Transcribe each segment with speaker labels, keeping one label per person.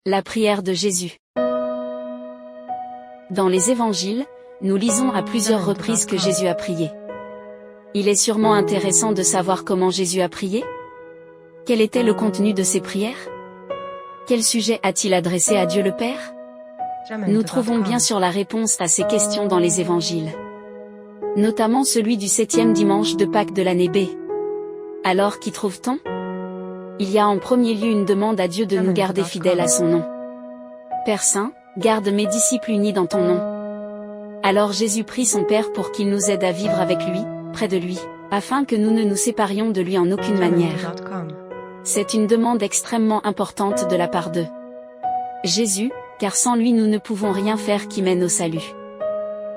Speaker 1: La prière de Jésus. Dans les évangiles, nous lisons à plusieurs reprises que Jésus a prié. Il est sûrement intéressant de savoir comment Jésus a prié. Quel était le contenu de ses prières? Quel sujet a-t-il adressé à Dieu le Père? Nous trouvons bien sûr la réponse à ces questions dans les évangiles. Notamment celui du 7e dimanche de Pâques de l'année B. Alors qu'y trouve-t-on? Il y a en premier lieu une demande à Dieu de nous garder fidèles à son nom. Père Saint, garde mes disciples unis dans ton nom. Alors Jésus prie son Père pour qu'il nous aide à vivre avec lui, près de lui, afin que nous ne nous séparions de lui en aucune manière. C'est une demande extrêmement importante de la part de Jésus, car sans lui nous ne pouvons rien faire qui mène au salut.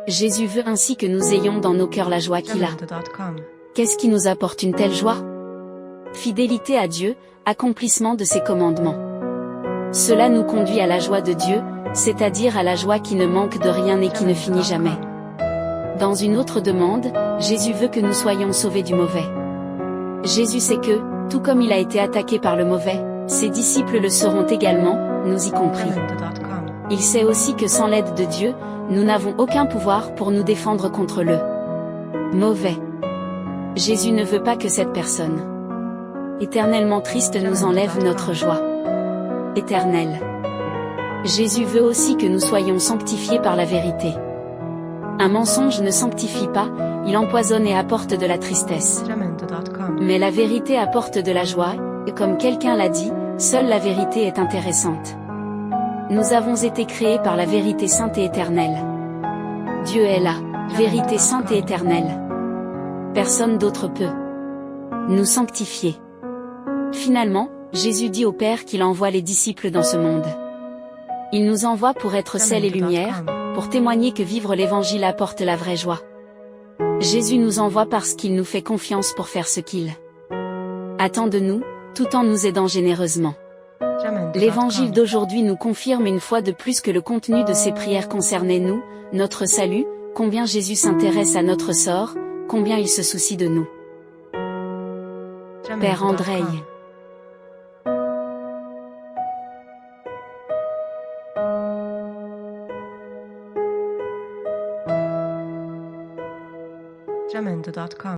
Speaker 1: Jésus veut ainsi que nous ayons dans nos cœurs la joie qu'il a. Qu'est-ce qui nous apporte une telle joie? Fidélité à Dieu, accomplissement de ses commandements. Cela nous conduit à la joie de Dieu, c'est-à-dire à la joie qui ne manque de rien et qui ne finit jamais. Dans une autre demande, Jésus veut que nous soyons sauvés du mauvais. Jésus sait que, tout comme il a été attaqué par le mauvais, ses disciples le seront également, nous y compris. Il sait aussi que sans l'aide de Dieu, nous n'avons aucun pouvoir pour nous défendre contre le mauvais. Jésus ne veut pas que cette personne éternellement triste nous enlève notre joie éternelle. Jésus veut aussi que nous soyons sanctifiés par la vérité. Un mensonge ne sanctifie pas, il empoisonne et apporte de la tristesse. Mais la vérité apporte de la joie, et comme quelqu'un l'a dit, seule la vérité est intéressante. Nous avons été créés par la vérité sainte et éternelle. Dieu est la vérité sainte et éternelle. Personne d'autre peut nous sanctifier. Finalement, Jésus dit au Père qu'il envoie les disciples dans ce monde. Il nous envoie pour être sel et lumière, pour témoigner que vivre l'évangile apporte la vraie joie. Jésus nous envoie parce qu'il nous fait confiance pour faire ce qu'il attend de nous, tout en nous aidant généreusement. L'évangile d'aujourd'hui nous confirme une fois de plus que le contenu de ces prières concernait nous, notre salut, combien Jésus s'intéresse à notre sort, combien il se soucie de nous. Père Andrei.
Speaker 2: Jamendo.com